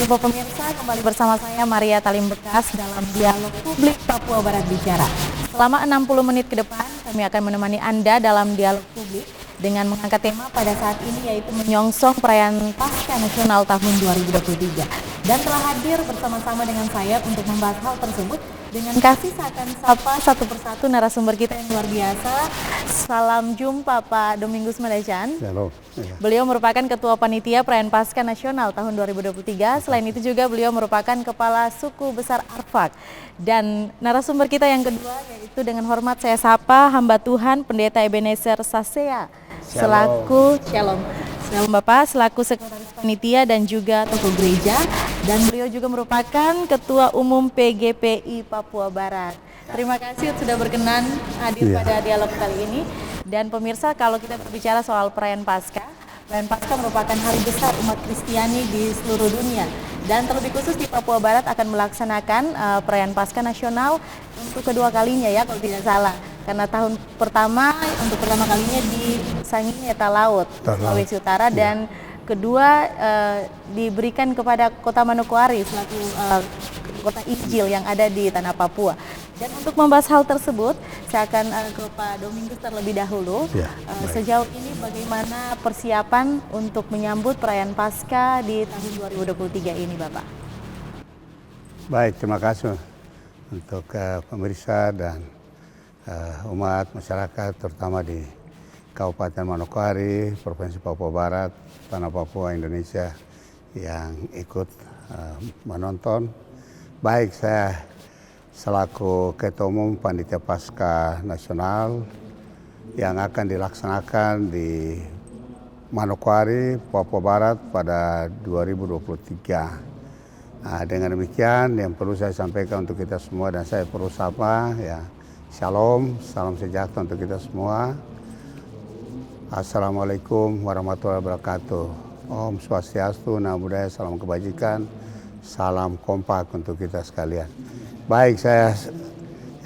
jumpa pemirsa, kembali bersama saya Maria Talim Bekas dalam Dialog Publik Papua Barat Bicara. Selama 60 menit ke depan, kami akan menemani Anda dalam Dialog Publik dengan mengangkat tema pada saat ini yaitu menyongsong perayaan Pasca Nasional tahun 2023. Dan telah hadir bersama-sama dengan saya untuk membahas hal tersebut dengan kasih seakan sapa satu persatu narasumber kita yang luar biasa. Salam jumpa Pak Domingus Madacan. Halo. Beliau merupakan Ketua Panitia Perayaan Pasca Nasional tahun 2023. Selain itu juga beliau merupakan Kepala Suku Besar Arfak. Dan narasumber kita yang kedua yaitu dengan hormat saya sapa hamba Tuhan Pendeta Ebenezer Sasea. Selaku Shalom Bapak, selaku Sekretaris Panitia dan juga Tokoh Gereja. Dan beliau juga merupakan Ketua Umum PGPI Papua Barat. Terima kasih sudah berkenan hadir pada dialog kali ini. Dan pemirsa, kalau kita berbicara soal perayaan Pasca merupakan hari besar umat Kristiani di seluruh dunia. Dan terlebih khusus di Papua Barat akan melaksanakan perayaan Pasca Nasional untuk kedua kalinya ya kalau tidak salah. Karena tahun pertama untuk pertama kalinya di Sangihe Talaut, Sulawesi Utara, dan kedua diberikan kepada Kota Manokwari selaku kota Injil yang ada di tanah Papua. Dan untuk membahas hal tersebut, saya akan ke Pak Domingus terlebih dahulu. Sejauh ini bagaimana persiapan untuk menyambut perayaan Pasca di tahun 2023 ini, Bapak? Baik, terima kasih untuk pemirsa dan umat masyarakat, terutama di Kabupaten Manokwari, Provinsi Papua Barat, Tanah Papua, Indonesia yang ikut menonton. Baik, saya selaku Ketua Umum Panitia Pasca Nasional yang akan dilaksanakan di Manokwari, Papua Barat pada 2023. Dengan demikian yang perlu saya sampaikan untuk kita semua dan saya perlu sapa ya, Shalom, salam sejahtera untuk kita semua. Assalamualaikum warahmatullahi wabarakatuh. Om Swastiastu, Namo Buddhaya, salam kebajikan, salam kompak untuk kita sekalian. Baik, saya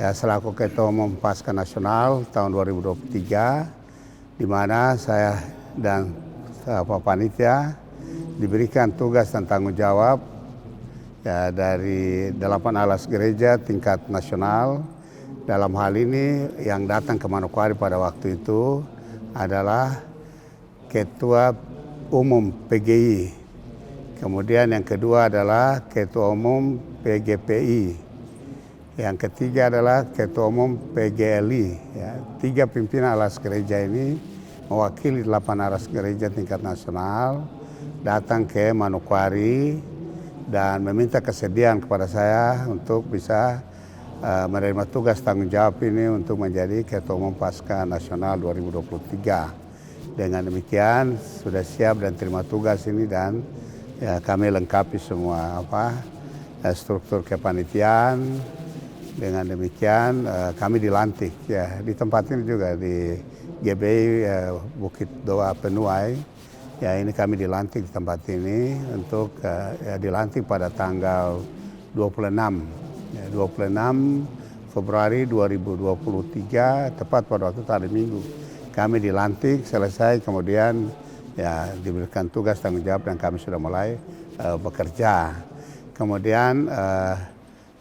selaku Ketua Umum Pasca Nasional tahun 2023, di mana saya dan panitia diberikan tugas dan tanggung jawab ya, dari 8 alas gereja tingkat nasional. Dalam hal ini yang datang ke Manokwari pada waktu itu adalah Ketua Umum PGI. Kemudian yang kedua adalah Ketua Umum PGPI. Yang ketiga adalah Ketua Umum PGLI. Ya, 3 pimpinan alas gereja ini mewakili 8 alas gereja tingkat nasional datang ke Manokwari dan meminta kesediaan kepada saya untuk bisa menerima tugas tanggung jawab ini untuk menjadi Ketua Umum Pasca Nasional 2023. Dengan demikian sudah siap dan terima tugas ini dan ya, kami lengkapi semua struktur kepanitiaan. Dengan demikian kami dilantik ya di tempat ini juga di GBI Bukit Doa Penuai. Ya, ini kami dilantik di tempat ini untuk dilantik pada tanggal 26 Februari 2023, tepat pada waktu hari Minggu. Kami dilantik, selesai, kemudian ya diberikan tugas tanggung jawab dan kami sudah mulai bekerja. Kemudian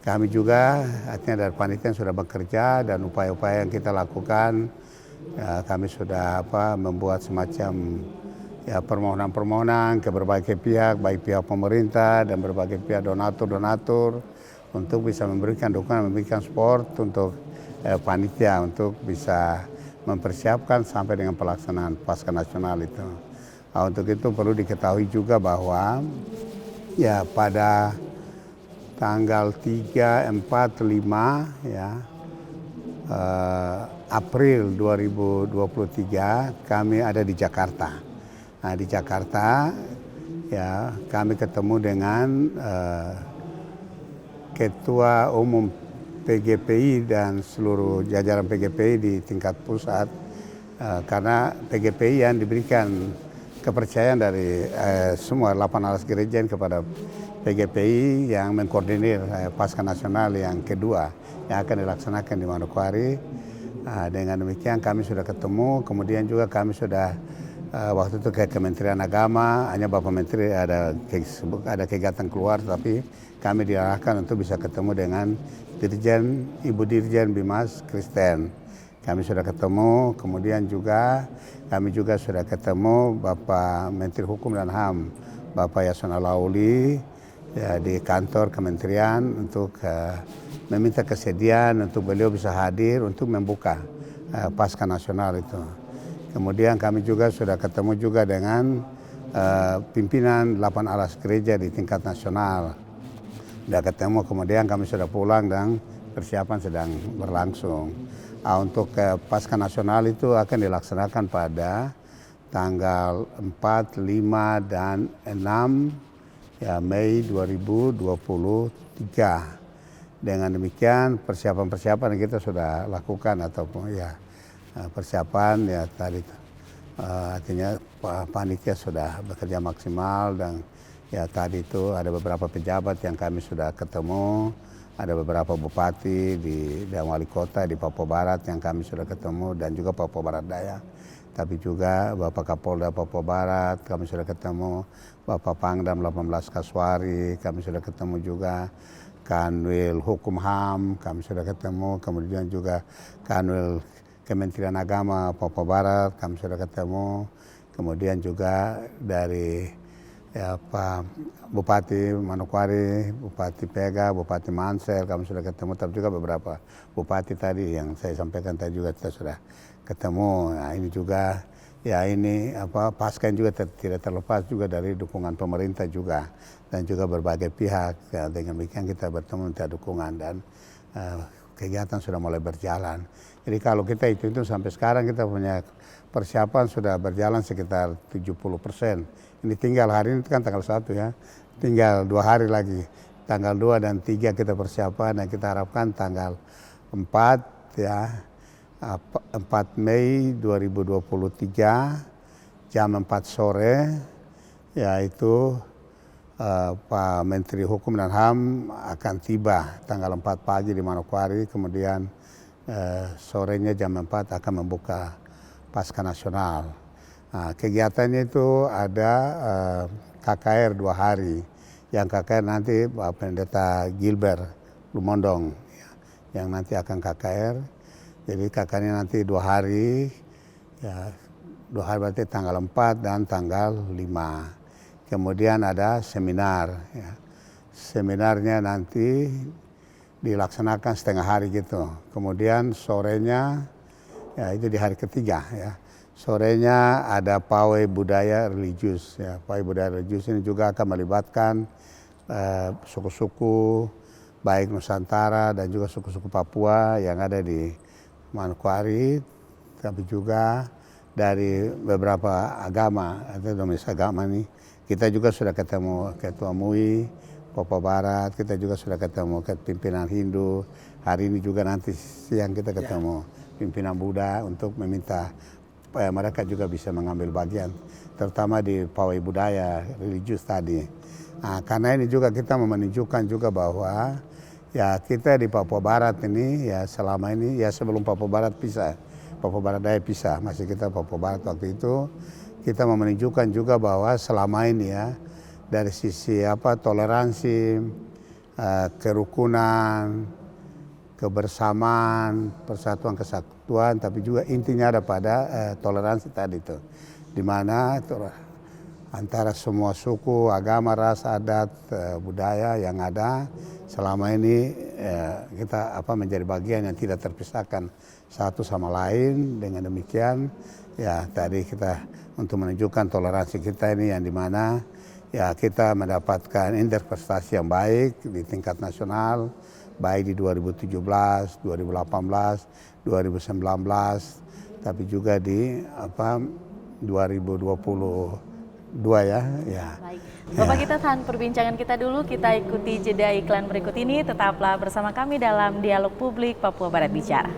kami juga artinya dari panitia sudah bekerja dan upaya-upaya yang kita lakukan, ya, kami sudah membuat semacam ya permohonan-permohonan ke berbagai pihak, baik pihak pemerintah dan berbagai pihak donatur untuk bisa memberikan dukungan, memberikan support untuk panitia untuk bisa mempersiapkan sampai dengan pelaksanaan Pasca Nasional itu. Untuk itu perlu diketahui juga bahwa ya pada tanggal 3, 4, 5 ya April 2023 kami ada di Jakarta. Nah, di Jakarta ya kami ketemu dengan Ketua Umum PGPI dan seluruh jajaran PGPI di tingkat pusat karena PGPI yang diberikan kepercayaan dari semua 8 alas gereja kepada PGPI yang mengkoordinir Pasca Nasional yang kedua yang akan dilaksanakan di Manokwari. Dengan demikian kami sudah ketemu, kemudian juga kami sudah waktu itu ke Kementerian Agama, hanya Bapak Menteri ada kegiatan keluar, tapi kami diarahkan untuk bisa ketemu dengan Ibu Dirjen Bimas Kristen. Kami sudah ketemu, kemudian juga kami juga sudah ketemu Bapak Menteri Hukum dan HAM, Bapak Yasona Lauli, ya, di kantor kementerian untuk meminta kesediaan untuk beliau bisa hadir untuk membuka Pasca Nasional itu. Kemudian kami juga sudah ketemu juga dengan pimpinan 8 alas gereja di tingkat nasional. Sudah ketemu, kemudian kami sudah pulang dan persiapan sedang berlangsung. Untuk Pasca Nasional itu akan dilaksanakan pada tanggal 4, 5, dan 6 ya, Mei 2023. Dengan demikian persiapan-persiapan yang kita sudah lakukan ataupun ya persiapan ya tadi artinya panitia sudah bekerja maksimal dan ya tadi itu ada beberapa pejabat yang kami sudah ketemu, ada beberapa bupati dan wali kota di Papua Barat yang kami sudah ketemu dan juga Papua Barat Daya. Tapi juga Bapak Kapolda Papua Barat kami sudah ketemu, Bapak Pangdam 18 Kaswari kami sudah ketemu juga, Kanwil Hukum HAM kami sudah ketemu, kemudian juga Kanwil Kementerian Agama Papua Barat kami sudah ketemu, kemudian juga dari ya, Pak Bupati Manokwari, Bupati Pega, Bupati Mansel kami sudah ketemu, tapi juga beberapa bupati tadi yang saya sampaikan tadi juga kita sudah ketemu. Nah ini juga ya ini pasca juga tidak terlepas juga dari dukungan pemerintah juga dan juga berbagai pihak. Ya, dengan demikian kita bertemu minta dukungan dan kegiatan sudah mulai berjalan. Jadi kalau kita itu sampai sekarang kita punya persiapan sudah berjalan sekitar 70%. Ini tinggal hari ini kan tanggal 1 ya, tinggal 2 hari lagi. Tanggal 2 dan 3 kita persiapan dan kita harapkan tanggal 4 ya, 4 Mei 2023 jam 4 sore yaitu Pak Menteri Hukum dan HAM akan tiba tanggal 4 pagi di Manokwari, kemudian sorenya jam 4 akan membuka Pasca Nasional. Nah, kegiatannya itu ada KKR 2 hari. Yang KKR nanti Pak Pendeta Gilbert Lumondong yang nanti akan KKR. Jadi KKR-nya nanti 2 hari, ya 2 hari berarti tanggal 4 dan tanggal 5. Kemudian ada seminar. Ya. Seminarnya nanti dilaksanakan setengah hari gitu. Kemudian sorenya, ya itu di hari ketiga ya. Sorenya ada pawai budaya religius. Ya. Pawai budaya religius ini juga akan melibatkan suku-suku baik Nusantara dan juga suku-suku Papua yang ada di Manokwari, tapi juga dari beberapa agama atau domis agama nih. Kita juga sudah ketemu Ketua MUI Papua Barat, kita juga sudah ketemu pimpinan Hindu. Hari ini juga nanti siang kita ketemu pimpinan Buddha untuk meminta mereka juga bisa mengambil bagian, terutama di pawai budaya religius tadi. Nah, karena ini juga kita menunjukkan juga bahwa ya kita di Papua Barat ini ya selama ini ya sebelum Papua Barat pisah, Papua Barat Daya pisah, masih kita Papua Barat waktu itu kita menunjukkan juga bahwa selama ini ya dari sisi toleransi, kerukunan, kebersamaan, persatuan kesatuan, tapi juga intinya ada pada toleransi tadi itu, di mana antara semua suku, agama, ras, adat, budaya yang ada selama ini kita menjadi bagian yang tidak terpisahkan satu sama lain. Dengan demikian ya tadi kita untuk menunjukkan toleransi kita ini yang dimana ya kita mendapatkan indeks prestasi yang baik di tingkat nasional, baik di 2017, 2018, 2019, tapi juga di 2022 ya. Baik. Bapak kita tahan perbincangan kita dulu, kita ikuti jeda iklan berikut ini. Tetaplah bersama kami dalam Dialog Publik Papua Barat Bicara.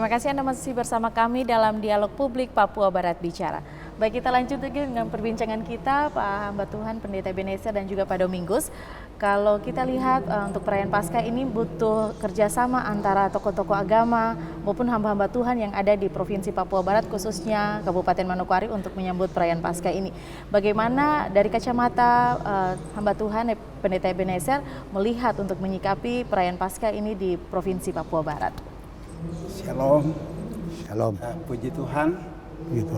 Terima kasih Anda masih bersama kami dalam Dialog Publik Papua Barat Bicara. Baik, kita lanjut lagi dengan perbincangan kita, Pak Hamba Tuhan Pendeta Ebenezer dan juga Pak Domingus. Kalau kita lihat untuk perayaan Paskah ini butuh kerjasama antara tokoh-tokoh agama maupun hamba-hamba Tuhan yang ada di Provinsi Papua Barat, khususnya Kabupaten Manokwari untuk menyambut perayaan Paskah ini. Bagaimana dari kacamata hamba Tuhan Pendeta Ebenezer melihat untuk menyikapi perayaan Paskah ini di Provinsi Papua Barat? Shalom. Shalom. Puji Tuhan. Gitu.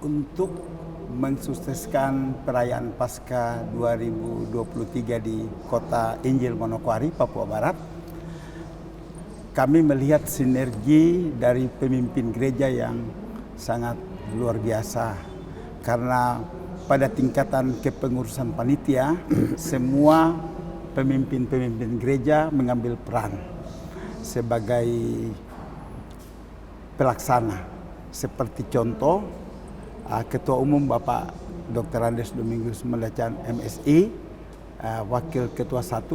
Untuk mensukseskan perayaan Paskah 2023 di Kota Injil Manokwari, Papua Barat, kami melihat sinergi dari pemimpin gereja yang sangat luar biasa. Karena pada tingkatan kepengurusan panitia, semua pemimpin-pemimpin gereja mengambil peran sebagai pelaksana. Seperti contoh, Ketua Umum Bapak Dr. Andes Domingus Mendacan MSI, Wakil Ketua 1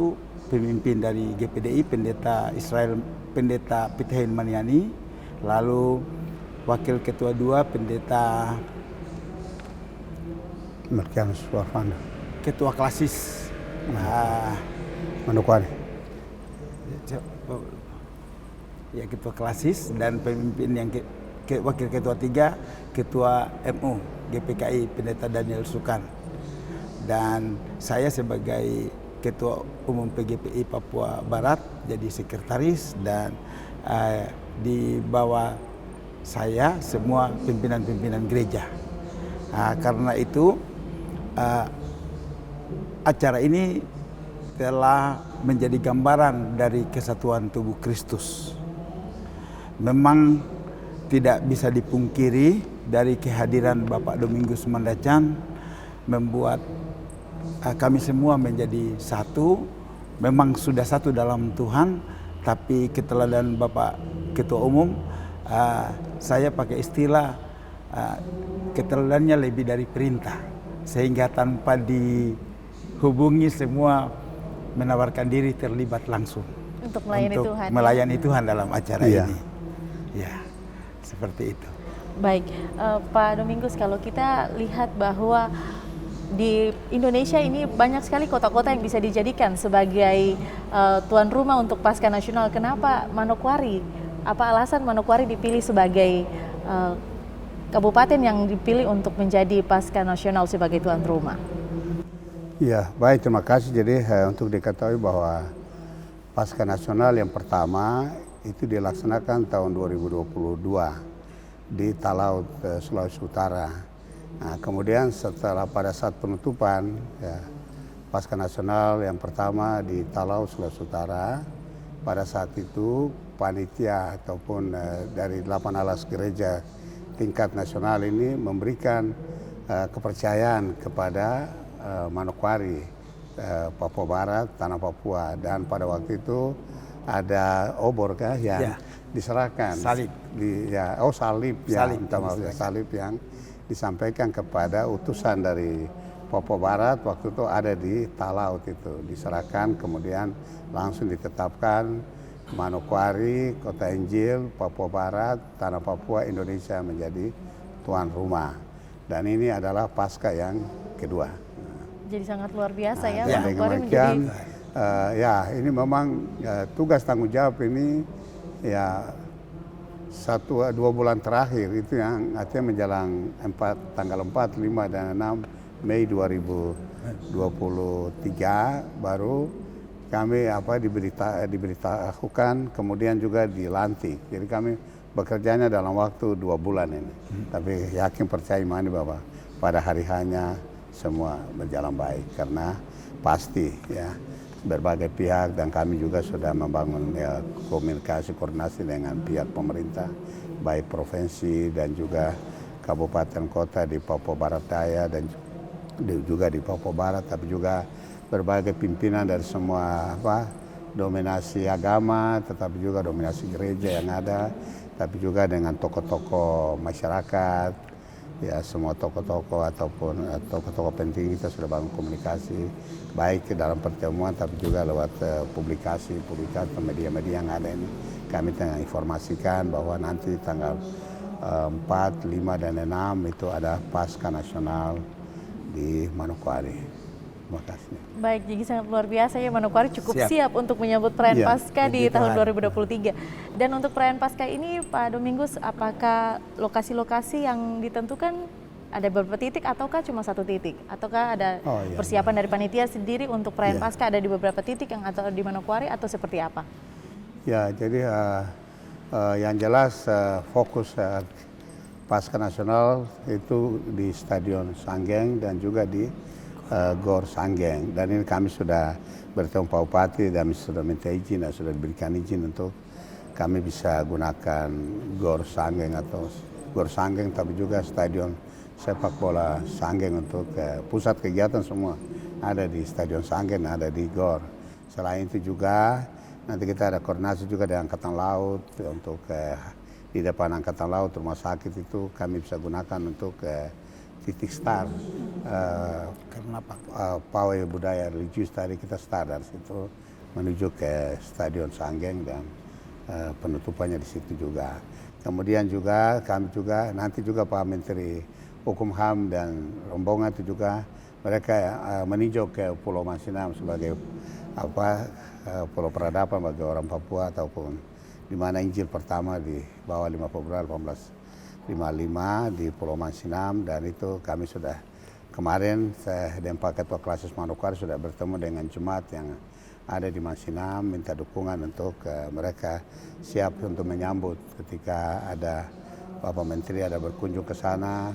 pemimpin dari GPDI Pendeta Israel Pendeta Pitehin Maniani, lalu Wakil Ketua 2 Pendeta Markianus Warfana, Ketua Klasis Manokwari. Ya, Ketua Klasis, dan pemimpin yang Wakil Ketua 3 Ketua MU GPKI Pendeta Daniel Sukan, dan saya sebagai Ketua Umum PGPI Papua Barat jadi sekretaris, dan di bawah saya semua pimpinan-pimpinan gereja. Karena itu acara ini telah menjadi gambaran dari kesatuan tubuh Kristus. Memang tidak bisa dipungkiri dari kehadiran Bapak Domingus Mendacan membuat kami semua menjadi satu. Memang sudah satu dalam Tuhan, tapi keteladanan Bapak Ketua Umum, saya pakai istilah keteladanannya lebih dari perintah, sehingga tanpa dihubungi semua menawarkan diri terlibat langsung Untuk melayani Tuhan. Melayani Tuhan dalam acara ini. Ya. Seperti itu. Baik, Pak Domingus, kalau kita lihat bahwa di Indonesia ini banyak sekali kota-kota yang bisa dijadikan sebagai tuan rumah untuk Paskah Nasional. Kenapa Manokwari? Apa alasan Manokwari dipilih sebagai kabupaten yang dipilih untuk menjadi Paskah Nasional sebagai tuan rumah? Ya, baik, terima kasih. Jadi untuk diketahui bahwa Paskah Nasional yang pertama itu dilaksanakan tahun 2022 di Talaut, Sulawesi Utara. Nah, kemudian setelah pada saat penutupan ya, Paskah Nasional yang pertama di Talaut, Sulawesi Utara, pada saat itu panitia ataupun dari 8 alas gereja tingkat nasional ini memberikan kepercayaan kepada Manokwari, Papua Barat, Tanah Papua, dan pada waktu itu ada obor yang diserahkan, salib, salib yang disampaikan kepada utusan dari Papua Barat waktu itu ada di Talaut, itu diserahkan, kemudian langsung ditetapkan Manokwari, Kota Injil, Papua Barat, Tanah Papua, Indonesia menjadi tuan rumah, dan ini adalah Paskah yang kedua. Jadi sangat luar biasa ya, Manokwari menjadi ini memang tugas tanggung jawab ini ya 1-2 bulan terakhir itu yang artinya menjelang tanggal 4, 5, dan 6 Mei 2023 baru kami diberitahukan, kemudian juga dilantik. Jadi kami bekerjanya dalam waktu 2 bulan ini. Tapi yakin percaya imani bahwa pada hari hanya semua berjalan baik, karena pasti ya berbagai pihak, dan kami juga sudah membangun komunikasi koordinasi dengan pihak pemerintah baik provinsi dan juga kabupaten kota di Papua Barat Daya dan juga di Papua Barat, tapi juga berbagai pimpinan dari semua dominasi agama, tetapi juga dominasi gereja yang ada, tapi juga dengan tokoh-tokoh masyarakat, ya semua tokoh-tokoh ataupun tokoh-tokoh penting kita sudah bangun komunikasi baik dalam pertemuan tapi juga lewat publikasi media-media yang ada ini. Kami tengah informasikan bahwa nanti tanggal 4, 5, dan 6 itu ada Pasca Nasional di Manokwari. Terima kasih. Baik, jadi sangat luar biasa ya, Manokwari cukup siap untuk menyambut perayaan Iya, Pasca di tahun 2023. Dan untuk perayaan Pasca ini Pak Domingus, apakah lokasi-lokasi yang ditentukan ada beberapa titik ataukah cuma satu titik? Ataukah ada persiapan dari panitia sendiri untuk perayaan Pasca ada di beberapa titik yang atau di Manokwari atau seperti apa? Ya, jadi yang jelas fokus Pasca Nasional itu di Stadion Sanggeng dan juga di Gor Sanggeng. Dan ini kami sudah bertemu Pak Bupati dan sudah minta izin dan sudah diberikan izin untuk kami bisa gunakan Gor Sanggeng atau Gor Sanggeng tapi juga Stadion Sepak Bola Sanggeng untuk pusat kegiatan semua ada di Stadion Sanggeng, ada di Gor. Selain itu juga nanti kita ada koordinasi juga dengan Angkatan Laut untuk di depan Angkatan Laut rumah sakit itu kami bisa gunakan untuk titik start karena pawai budaya religius tadi kita start dari situ menuju ke Stadion Sanggeng dan penutupannya di situ juga. Kemudian juga kami juga nanti juga Pak Menteri Hukum HAM dan rombongan itu juga mereka meninjau ke Pulau Mansinam sebagai pulau peradaban bagi orang Papua ataupun di mana Injil pertama di bawah 5 Februari 1855 di Pulau Mansinam, dan itu kami sudah kemarin saya dan Pak Ketua Klasis Manokwari sudah bertemu dengan jemaat yang ada di Mansinam minta dukungan untuk mereka siap untuk menyambut ketika ada Bapak Menteri ada berkunjung ke sana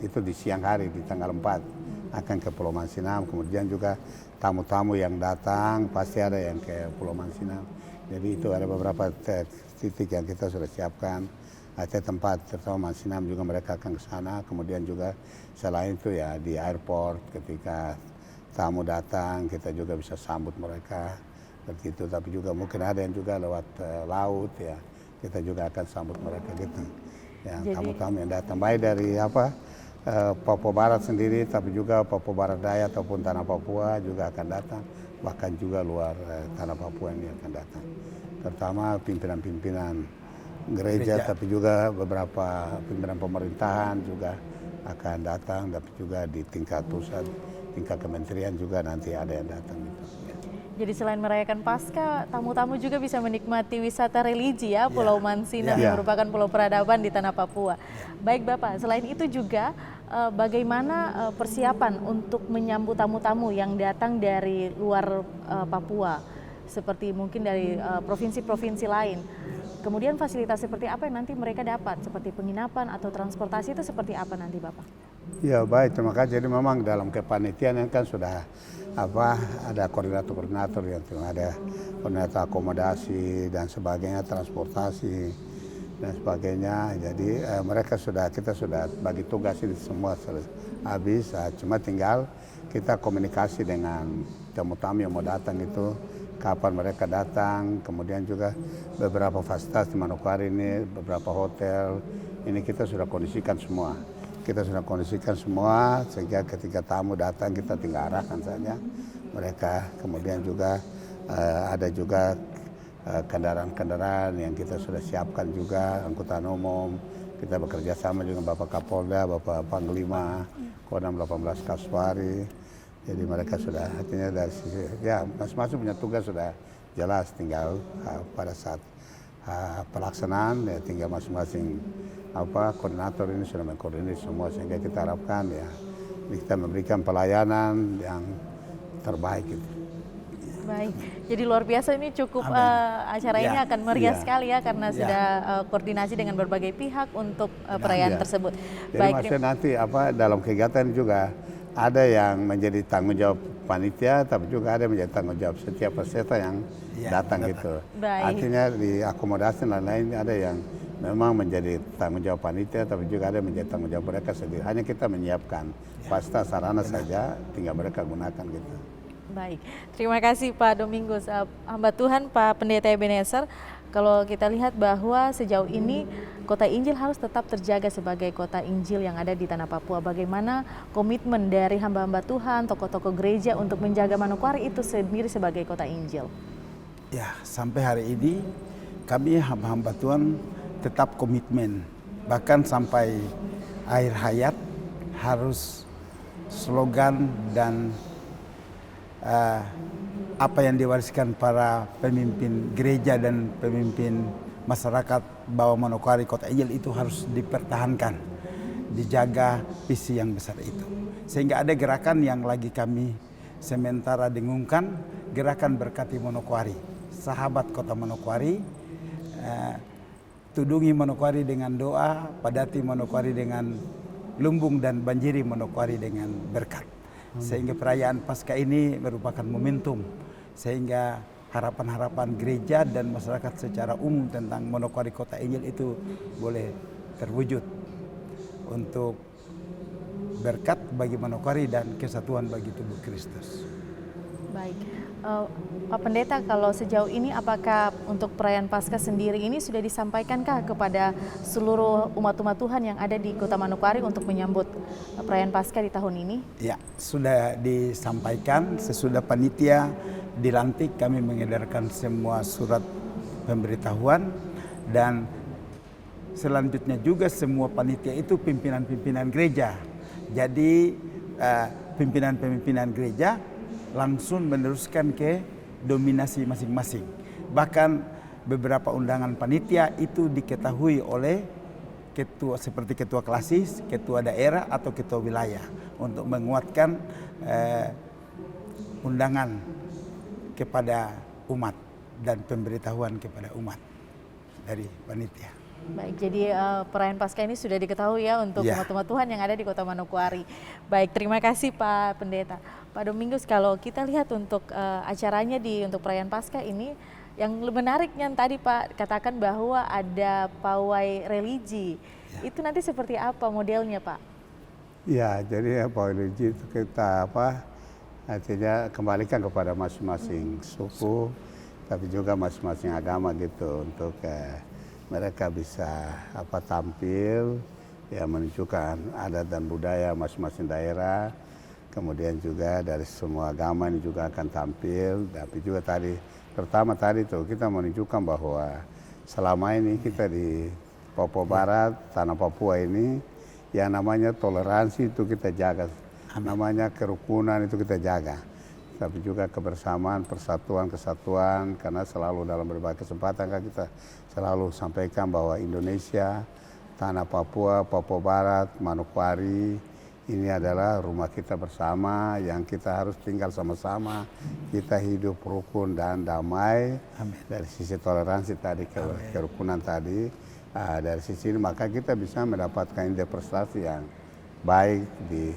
itu di siang hari di tanggal 4 akan ke Pulau Mansinam. Kemudian juga tamu-tamu yang datang pasti ada yang ke Pulau Mansinam. Jadi itu ada beberapa titik yang kita sudah siapkan. Ada tempat terutama Mansinam juga mereka akan ke sana. Kemudian juga selain itu ya di airport ketika tamu datang kita juga bisa sambut mereka seperti itu. Tapi juga mungkin ada yang juga lewat laut ya kita juga akan sambut mereka gitu. Yang tamu-tamu yang datang baik dari Papua Barat sendiri tapi juga Papua Barat Daya ataupun Tanah Papua juga akan datang. Bahkan juga luar Tanah Papua ini akan datang. Terutama pimpinan-pimpinan gereja tapi juga beberapa pimpinan pemerintahan juga akan datang, tapi juga di tingkat pusat, tingkat kementerian juga nanti ada yang datang gitu. Jadi selain merayakan Pasca, tamu-tamu juga bisa menikmati wisata religi ya, Pulau Mansinam yang merupakan pulau peradaban di tanah Papua. Baik Bapak, selain itu juga bagaimana persiapan untuk menyambut tamu-tamu yang datang dari luar Papua, seperti mungkin dari provinsi-provinsi lain. Kemudian fasilitas seperti apa yang nanti mereka dapat, seperti penginapan atau transportasi itu seperti apa nanti Bapak? Ya baik, terima kasih. Jadi memang dalam kepanitiaan kan sudah ada koordinator-koordinator yang ada koordinator akomodasi dan sebagainya, transportasi dan sebagainya. Jadi kita sudah bagi tugas ini semua habis, cuma tinggal kita komunikasi dengan tamu-tamu yang mau datang itu kapan mereka datang, kemudian juga beberapa fasilitas di Manokwari ini, beberapa hotel, ini kita sudah kondisikan semua. Kita sudah kondisikan semua sehingga ketika tamu datang kita tinggal arahkan saja mereka. Kemudian juga ada juga kendaraan-kendaraan yang kita sudah siapkan juga, angkutan umum. Kita bekerja sama dengan Bapak Kapolda, Bapak Panglima, Kodam 18 Kaswari. Jadi mereka sudah artinya dari sisi ya masing-masing punya tugas sudah jelas, tinggal pada saat pelaksanaan ya tinggal masing-masing koordinator ini sudah mengkoordinir semua sehingga kita harapkan ya kita memberikan pelayanan yang terbaik gitu. Baik, jadi luar biasa ini cukup acara ini akan meriah sekali ya karena sudah koordinasi dengan berbagai pihak untuk perayaan tersebut. Jadi baik, maksudnya nanti dalam kegiatan juga ada yang menjadi tanggung jawab panitia, tapi juga ada yang menjadi tanggung jawab setiap peserta yang datang gitu. Baik. Artinya di akomodasi dan lain-lain ada yang memang menjadi tanggung jawab panitia, tapi juga ada yang menjadi tanggung jawab mereka sendiri. Hanya kita menyiapkan fasilitas sarana saja, tinggal mereka gunakan gitu. Baik, terima kasih Pak Domingus. Hamba Tuhan Pak Pendeta Ebenezer, kalau kita lihat bahwa sejauh ini Kota Injil harus tetap terjaga sebagai kota Injil yang ada di tanah Papua. Bagaimana komitmen dari hamba-hamba Tuhan, tokoh-tokoh gereja untuk menjaga Manokwari itu sendiri sebagai kota Injil? Ya, sampai hari ini kami hamba-hamba Tuhan tetap komitmen. Bahkan sampai akhir hayat harus slogan dan apa yang diwariskan para pemimpin gereja dan pemimpin masyarakat bahwa Manokwari Kota Injil itu harus dipertahankan, dijaga visi yang besar itu. Sehingga ada gerakan yang lagi kami sementara dengungkan, gerakan berkati Manokwari. Sahabat Kota Manokwari, tudungi Manokwari dengan doa, padati Manokwari dengan lumbung dan banjiri Manokwari dengan berkat. Sehingga perayaan Paskah ini merupakan momentum sehingga harapan-harapan gereja dan masyarakat secara umum tentang Manokwari Kota Injil itu boleh terwujud untuk berkat bagi Manokwari dan kesatuan bagi tubuh Kristus. Baik, Pak Pendeta, kalau sejauh ini apakah untuk perayaan Paskah sendiri ini sudah disampaikankah kepada seluruh umat-umat Tuhan yang ada di Kota Manokwari untuk menyambut perayaan Paskah di tahun ini? Ya, sudah disampaikan. Sesudah panitia dilantik, kami mengedarkan semua surat pemberitahuan, dan selanjutnya juga semua panitia itu pimpinan-pimpinan gereja. Jadi pimpinan-pimpinan gereja langsung meneruskan ke dominasi masing-masing. Bahkan beberapa undangan panitia itu diketahui oleh ketua, seperti ketua klasis, ketua daerah atau ketua wilayah, untuk menguatkan undangan kepada umat dan pemberitahuan kepada umat dari panitia. Baik, jadi perayaan Paskah ini sudah diketahui ya untuk umat-umat Tuhan yang ada di Kota Manokwari. Baik, terima kasih Pak Pendeta. Pak Domingus, kalau kita lihat untuk acaranya untuk perayaan Paskah ini, yang menariknya tadi Pak katakan bahwa ada pawai religi. Itu nanti seperti apa modelnya Pak? Ya, jadi pawai religi itu kita artinya kembalikan kepada masing-masing suku, tapi juga masing-masing agama gitu, untuk mereka bisa tampil, ya menunjukkan adat dan budaya masing-masing daerah. Kemudian juga dari semua agama ini juga akan tampil, tapi juga pertama tadi kita menunjukkan bahwa selama ini kita di Papua Barat, tanah Papua ini, yang namanya toleransi itu kita jaga, namanya kerukunan itu kita jaga. Tapi juga kebersamaan, persatuan, kesatuan, karena selalu dalam berbagai kesempatan kan kita selalu sampaikan bahwa Indonesia, tanah Papua, Papua Barat, Manokwari, ini adalah rumah kita bersama yang kita harus tinggal sama-sama, kita hidup rukun dan damai. Amin. Dari sisi toleransi tadi, kerukunan tadi, dari sisi ini maka kita bisa mendapatkan prestasi yang baik di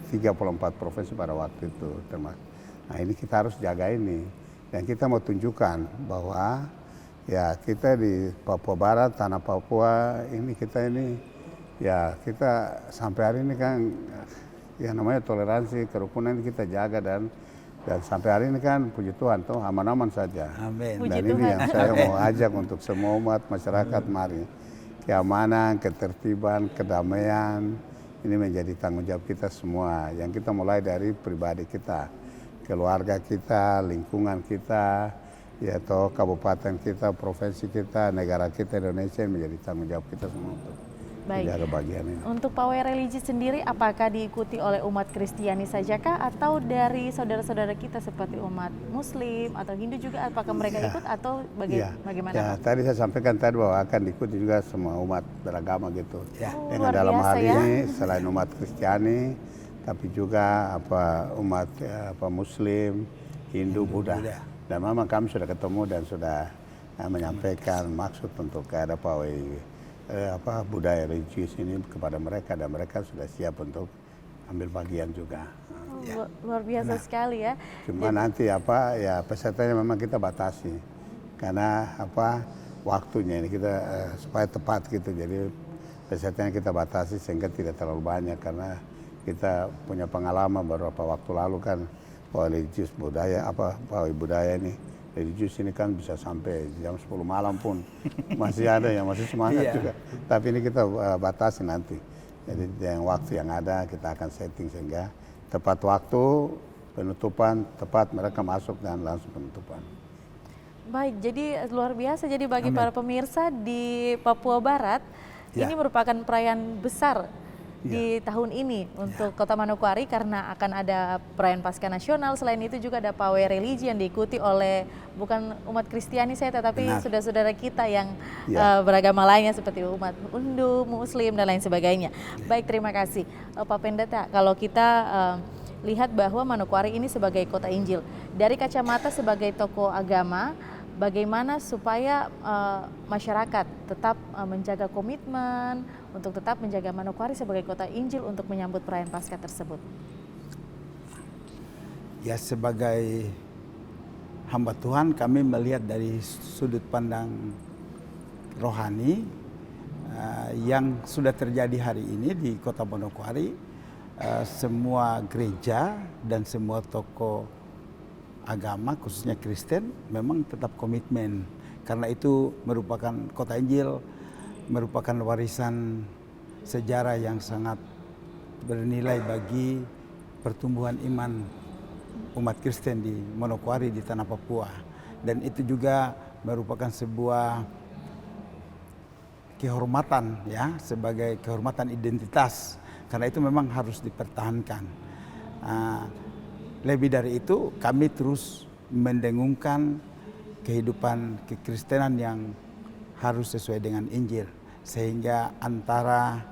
34 provinsi pada waktu itu. Nah ini kita harus jaga ini, dan kita mau tunjukkan bahwa ya kita di Papua Barat, tanah Papua ini kita sampai hari ini kan ya namanya toleransi, kerukunan kita jaga, dan sampai hari ini kan puji Tuhan tuh aman-aman saja. Amin. Dan ini yang saya mau ajak untuk semua umat masyarakat, mari keamanan, ketertiban, kedamaian ini menjadi tanggung jawab kita semua, yang kita mulai dari pribadi kita, keluarga kita, lingkungan kita, ya toh kabupaten kita, provinsi kita, negara kita Indonesia, menjadi tanggung jawab kita semua untuk menjaga bagian ini. Untuk pawai religi sendiri apakah diikuti oleh umat Kristiani sajakah atau dari saudara-saudara kita seperti umat Muslim atau Hindu juga, apakah mereka ikut atau bagaimana? Ya, tadi saya sampaikan bahwa akan diikuti juga semua umat beragama gitu. Ya. Dengan dalam hal ini selain umat Kristiani, tapi juga umat Muslim, Hindu, Buddha. Dan memang kami sudah ketemu dan sudah menyampaikan maksud untuk ada pawai budaya religius ini kepada mereka, dan mereka sudah siap untuk ambil bagian juga. Luar biasa sekali ya. Cuma nanti pesertanya memang kita batasi karena waktunya ini kita supaya tepat gitu. Jadi pesertanya kita batasi sehingga tidak terlalu banyak, karena kita punya pengalaman beberapa waktu lalu kan pawai religius budaya pawai budaya ini Jadi jus ini kan bisa sampai jam 10 malam pun masih ada yang masih semangat juga. Tapi ini kita batasi nanti. Jadi yang waktu yang ada kita akan setting sehingga tepat waktu penutupan, tepat mereka masuk dan langsung penutupan. Baik, jadi luar biasa. Jadi bagi para pemirsa di Papua Barat, ini merupakan perayaan besar di tahun ini untuk Kota Manokwari karena akan ada perayaan Paskah Nasional. Selain itu juga ada pawai religi yang diikuti oleh bukan umat Kristiani saya, tetapi saudara-saudara kita yang beragama lainnya seperti umat Hindu, Muslim dan lain sebagainya. Baik, terima kasih Pak Pendeta. Kalau kita lihat bahwa Manokwari ini sebagai kota Injil, dari kacamata sebagai tokoh agama, bagaimana supaya masyarakat tetap menjaga komitmen untuk tetap menjaga Manokwari sebagai kota Injil untuk menyambut perayaan Paskah tersebut? Ya, sebagai hamba Tuhan kami melihat dari sudut pandang rohani yang sudah terjadi hari ini di Kota Manokwari. Semua gereja dan semua tokoh agama khususnya Kristen memang tetap komitmen karena itu merupakan kota Injil, merupakan warisan sejarah yang sangat bernilai bagi pertumbuhan iman umat Kristen di Manokwari di tanah Papua, dan itu juga merupakan sebuah kehormatan ya, sebagai kehormatan identitas karena itu memang harus dipertahankan. Lebih dari itu, kami terus mendengungkan kehidupan kekristenan yang harus sesuai dengan Injil. Sehingga antara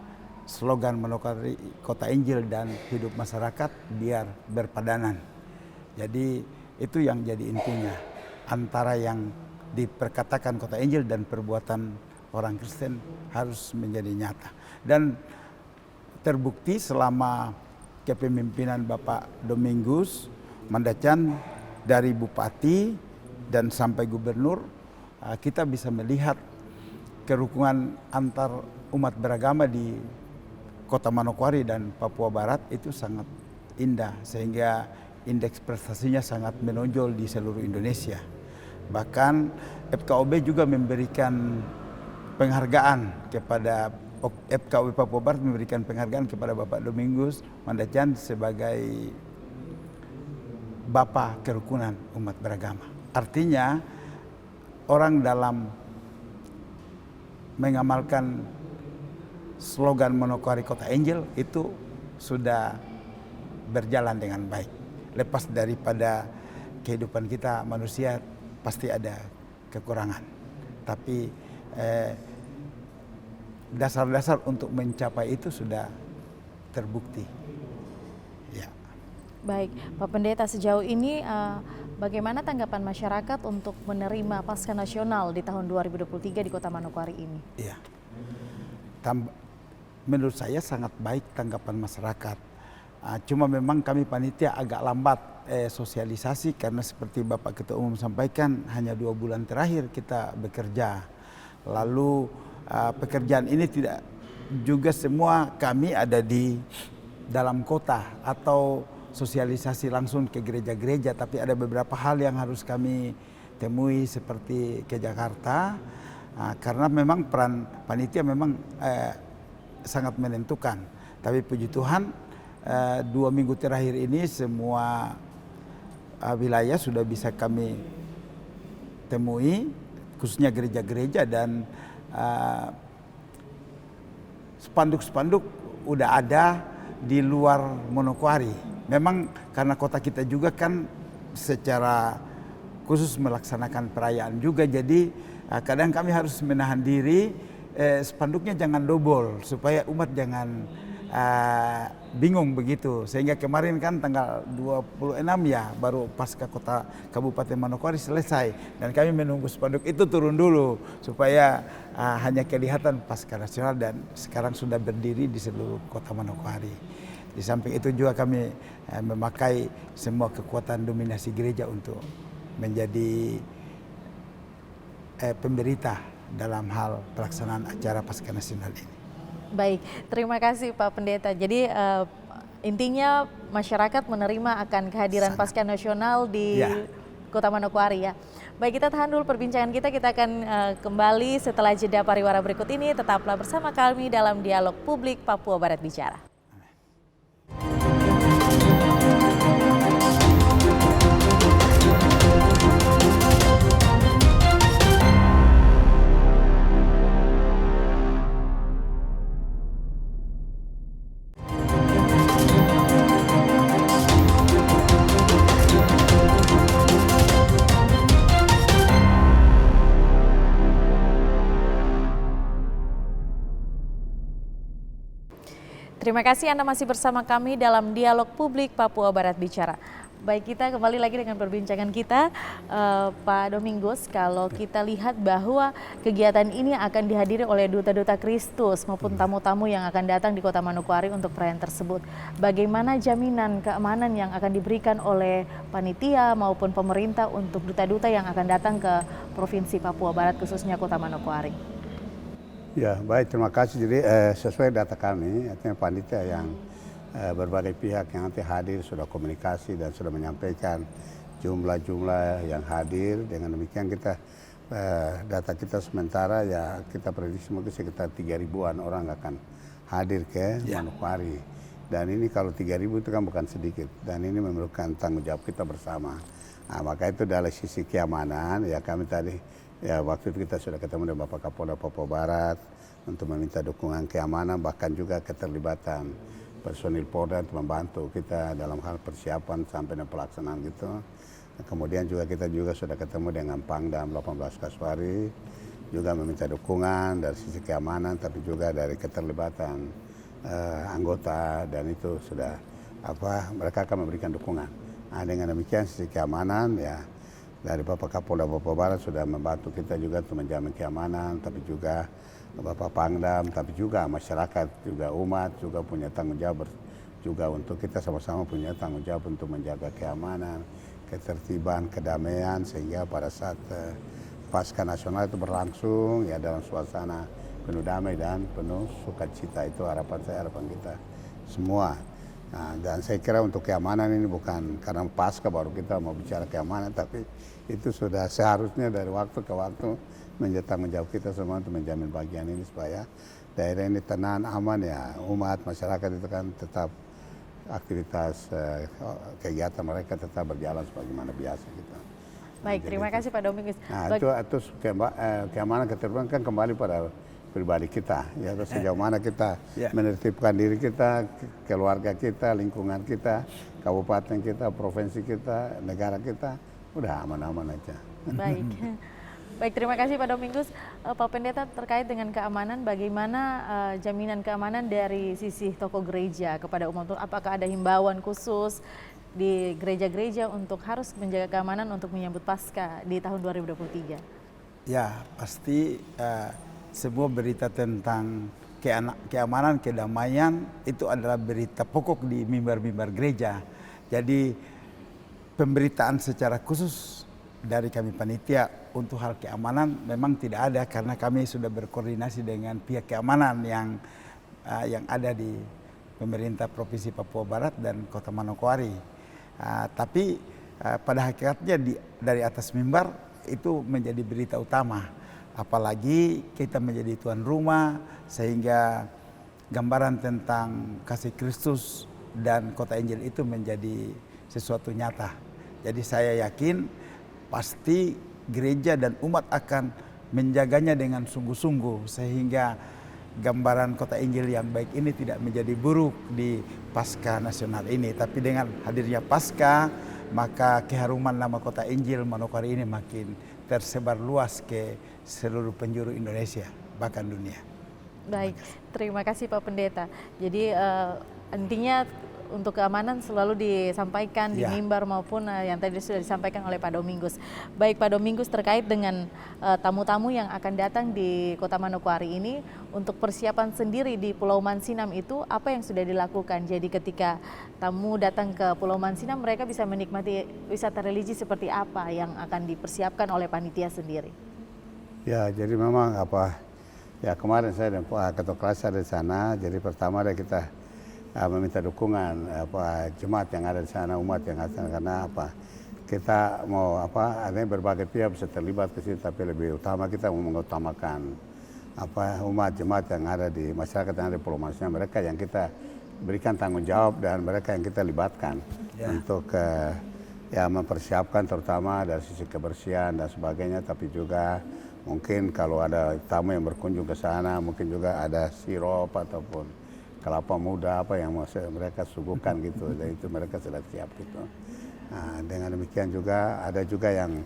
slogan Manokwari Kota Injil dan hidup masyarakat biar berpadanan. Jadi itu yang jadi intinya. Antara yang diperkatakan Kota Injil dan perbuatan orang Kristen harus menjadi nyata. Dan terbukti selama kepemimpinan Bapak Domingus Mandacan dari Bupati dan sampai Gubernur, kita bisa melihat kerukunan antar umat beragama di Kota Manokwari dan Papua Barat itu sangat indah sehingga indeks prestasinya sangat menonjol di seluruh Indonesia. Bahkan FKOB juga memberikan penghargaan kepada FKUB Papua Barat memberikan penghargaan kepada Bapak Domingus Mandacan sebagai Bapak Kerukunan Umat Beragama. Artinya orang dalam mengamalkan slogan Manokwari Kota Injil itu sudah berjalan dengan baik. Lepas daripada kehidupan kita manusia pasti ada kekurangan. Tapi dasar-dasar untuk mencapai itu sudah terbukti. Ya. Baik, Pak Pendeta, sejauh ini bagaimana tanggapan masyarakat untuk menerima Paskah Nasional di tahun 2023 di Kota Manokwari ini? Iya. Menurut saya sangat baik tanggapan masyarakat. Cuma memang kami panitia agak lambat sosialisasi karena seperti Bapak Ketua Umum sampaikan hanya 2 bulan terakhir kita bekerja. Lalu pekerjaan ini tidak juga semua kami ada di dalam kota atau sosialisasi langsung ke gereja-gereja, tapi ada beberapa hal yang harus kami temui seperti ke Jakarta karena memang peran panitia memang sangat menentukan. Tapi puji Tuhan 2 minggu terakhir ini semua wilayah sudah bisa kami temui, khususnya gereja-gereja, dan spanduk-spanduk udah ada di luar Manokwari. Memang karena kota kita juga kan secara khusus melaksanakan perayaan juga, jadi kadang kami harus menahan diri spanduknya jangan dobol supaya umat jangan bingung begitu. Sehingga kemarin kan tanggal 26 ya baru pasca kota Kabupaten Manokwari selesai, dan kami menunggu spanduk itu turun dulu supaya hanya kelihatan Paskah Nasional, dan sekarang sudah berdiri di seluruh Kota Manokwari. Di samping itu juga kami memakai semua kekuatan dominasi gereja untuk menjadi pemberita dalam hal pelaksanaan acara Paskah Nasional ini. Baik, terima kasih Pak Pendeta. Jadi intinya masyarakat menerima akan kehadiran Paskah Nasional di Kota Manokwari ya. Baik, kita tahan dulu perbincangan kita akan kembali setelah jeda pariwara berikut ini. Tetaplah bersama kami dalam Dialog Publik Papua Barat Bicara. Terima kasih Anda masih bersama kami dalam Dialog Publik Papua Barat Bicara. Baik, kita kembali lagi dengan perbincangan kita, Pak Domingos. Kalau kita lihat bahwa kegiatan ini akan dihadiri oleh duta-duta Kristus maupun tamu-tamu yang akan datang di Kota Manokwari untuk perayaan tersebut. Bagaimana jaminan keamanan yang akan diberikan oleh panitia maupun pemerintah untuk duta-duta yang akan datang ke Provinsi Papua Barat, khususnya Kota Manokwari? Ya, baik, terima kasih. Jadi sesuai data kami, artinya panitia yang berbagai pihak yang nanti hadir sudah komunikasi dan sudah menyampaikan jumlah-jumlah yang hadir. Dengan demikian kita data kita sementara ya kita prediksi mungkin sekitar 3.000-an orang akan hadir ke Manokwari. Dan ini kalau 3.000 itu kan bukan sedikit dan ini memerlukan tanggung jawab kita bersama. Nah, maka itu dari sisi keamanan ya kami tadi ya waktu itu kita sudah ketemu dengan Bapak Kapolda Papua Barat untuk meminta dukungan keamanan bahkan juga keterlibatan personil Polda untuk membantu kita dalam hal persiapan sampai dan pelaksanaan gitu. Kemudian juga kita juga sudah ketemu dengan Pangdam 18 Kaswari juga meminta dukungan dari sisi keamanan tapi juga dari keterlibatan anggota dan itu sudah mereka akan memberikan dukungan. Nah, dengan demikian sisi keamanan ya dari Bapak Kapolda Papua Barat sudah membantu kita juga untuk menjamin keamanan, tapi juga Bapak Pangdam, tapi juga masyarakat, juga umat, juga punya tanggung jawab juga untuk kita sama-sama punya tanggung jawab untuk menjaga keamanan, ketertiban, kedamaian, sehingga pada saat Pasca Nasional itu berlangsung ya dalam suasana penuh damai dan penuh sukacita. Itu harapan saya, harapan kita semua. Nah, dan saya kira untuk keamanan ini bukan karena pasca baru kita mau bicara keamanan, tapi itu sudah seharusnya dari waktu ke waktu menjadi tanggung jawab kita semua untuk menjamin bagian ini supaya daerah ini tenang, aman ya, umat, masyarakat itu kan tetap aktivitas kegiatan mereka tetap berjalan sebagaimana biasa gitu. Baik, terima kasih Pak Domingos. Nah, itu keamanan ketertiban kan kembali pada pribadi kita, ya sejauh mana kita menertibkan diri kita, keluarga kita, lingkungan kita, kabupaten kita, provinsi kita, negara kita, udah aman-aman aja. Baik, baik, terima kasih Pak Domingos. Pak Pendeta, terkait dengan keamanan, bagaimana jaminan keamanan dari sisi tokoh gereja kepada umat? Apakah ada himbauan khusus di gereja-gereja untuk harus menjaga keamanan untuk menyambut Paskah di tahun 2023? Ya, pasti semua berita tentang keamanan, kedamaian itu adalah berita pokok di mimbar-mimbar gereja. Jadi pemberitaan secara khusus dari kami panitia untuk hal keamanan memang tidak ada karena kami sudah berkoordinasi dengan pihak keamanan yang ada di pemerintah Provinsi Papua Barat dan Kota Manokwari. Tapi pada hakikatnya dari atas mimbar itu menjadi berita utama. Apalagi kita menjadi tuan rumah sehingga gambaran tentang kasih Kristus dan Kota Injil itu menjadi sesuatu nyata. Jadi saya yakin pasti gereja dan umat akan menjaganya dengan sungguh-sungguh sehingga gambaran Kota Injil yang baik ini tidak menjadi buruk di Pasca Nasional ini. Tapi dengan hadirnya Pasca, maka keharuman nama Kota Injil Manokwari ini makin tersebar luas ke seluruh penjuru Indonesia, bahkan dunia. Baik, terima kasih Pak Pendeta. Jadi intinya untuk keamanan selalu disampaikan di mimbar maupun yang tadi sudah disampaikan oleh Pak Domingos. Baik Pak Domingos, terkait dengan tamu-tamu yang akan datang di Kota Manokwari ini, untuk persiapan sendiri di Pulau Mansinam itu apa yang sudah dilakukan? Jadi ketika tamu datang ke Pulau Mansinam, mereka bisa menikmati wisata religi seperti apa yang akan dipersiapkan oleh panitia sendiri? Ya, jadi memang kemarin saya dan Ketua Kelas ada di sana. Jadi pertama ada kita meminta dukungan jemaat yang ada di sana, umat yang ada di sana, karena kita mau artinya berbagai pihak bisa terlibat ke situ, tapi lebih utama kita mau mengutamakan umat jemaat yang ada di masyarakat yang ada di Pulau Mansinam, mereka yang kita berikan tanggung jawab dan mereka yang kita libatkan untuk mempersiapkan terutama dari sisi kebersihan dan sebagainya, tapi juga mungkin kalau ada tamu yang berkunjung ke sana mungkin juga ada sirup ataupun kelapa muda yang mereka suguhkan gitu, dan itu mereka sudah siap gitu. Nah, dengan demikian juga ada juga yang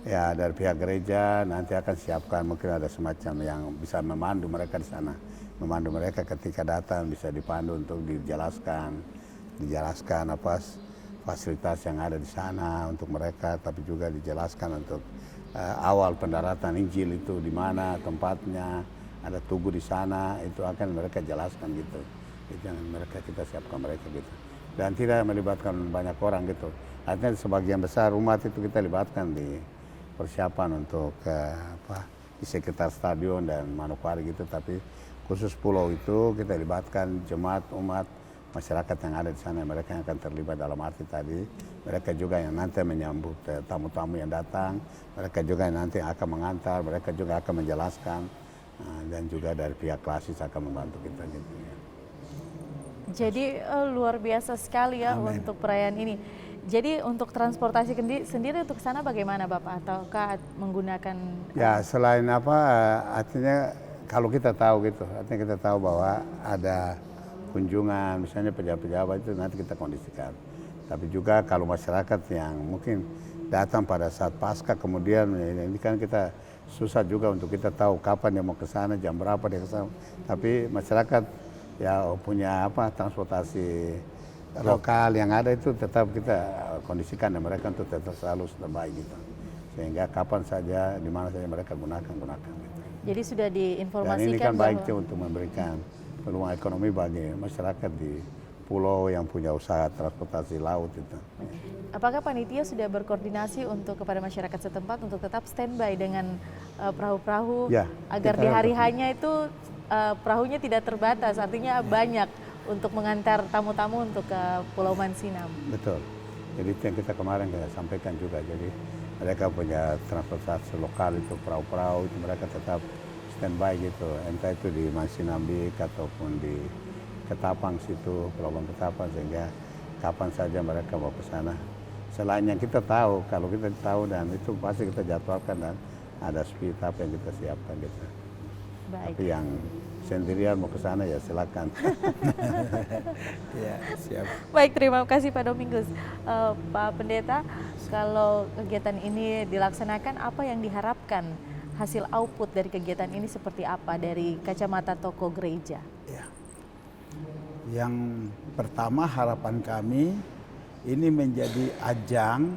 dari pihak gereja nanti akan siapkan mungkin ada semacam yang bisa memandu mereka di sana, memandu mereka ketika datang, bisa dipandu untuk dijelaskan fasilitas yang ada di sana untuk mereka, tapi juga dijelaskan untuk awal pendaratan Injil itu di mana tempatnya, ada tugu di sana, itu akan mereka jelaskan gitu. Itu yang kita siapkan mereka gitu. Dan tidak melibatkan banyak orang gitu. Artinya sebagian besar umat itu kita libatkan di persiapan untuk di sekitar stadion dan Manokwari gitu, tapi khusus pulau itu kita libatkan jemaat, umat, masyarakat yang ada di sana, mereka yang akan terlibat dalam arti tadi, mereka juga yang nanti menyambut tamu-tamu yang datang, mereka juga yang nanti akan mengantar, mereka juga akan menjelaskan, dan juga dari pihak klasis akan membantu kita gitu ya. Jadi luar biasa sekali ya untuk perayaan ini. Jadi untuk transportasi sendiri untuk sana bagaimana Bapak? Ataukah menggunakan? Ya selain artinya kalau kita tahu gitu, artinya kita tahu bahwa ada kunjungan, misalnya pejabat-pejabat itu nanti kita kondisikan. Tapi juga kalau masyarakat yang mungkin datang pada saat pasca kemudian ini kan kita susah juga untuk kita tahu kapan dia mau ke sana, jam berapa dia ke sana. Tapi masyarakat ya punya transportasi lokal yang ada itu tetap kita kondisikan dan mereka untuk tetap selalu terbaik gitu. Sehingga kapan saja, di mana saja mereka gunakan gitu. Jadi sudah diinformasikan. Dan ini kan baik untuk memberikan peluang ekonomi bagi masyarakat di pulau yang punya usaha transportasi laut itu. Apakah panitia sudah berkoordinasi untuk kepada masyarakat setempat untuk tetap standby dengan perahu-perahu agar di hari hanya itu perahunya tidak terbatas, artinya banyak untuk mengantar tamu-tamu untuk ke Pulau Mansinam. Betul. Jadi itu yang kita kemarin sampaikan juga. Jadi mereka punya transportasi lokal itu perahu-perahu itu mereka tetap standby gitu. Entah itu di Mansinambik ataupun di Ketapang situ, Pelabuhan Ketapang, sehingga kapan saja mereka mau ke sana. Selain yang kita tahu, kalau kita tahu dan itu pasti kita jadwalkan dan ada speed up yang kita siapkan gitu. Baik. Tapi yang sendirian mau ke sana ya silakan. Ya, siap. Baik, terima kasih Pak Domingus. Pak Pendeta, kalau kegiatan ini dilaksanakan, apa yang diharapkan hasil output dari kegiatan ini seperti apa dari kacamata tokoh gereja? Ya. Yang pertama harapan kami ini menjadi ajang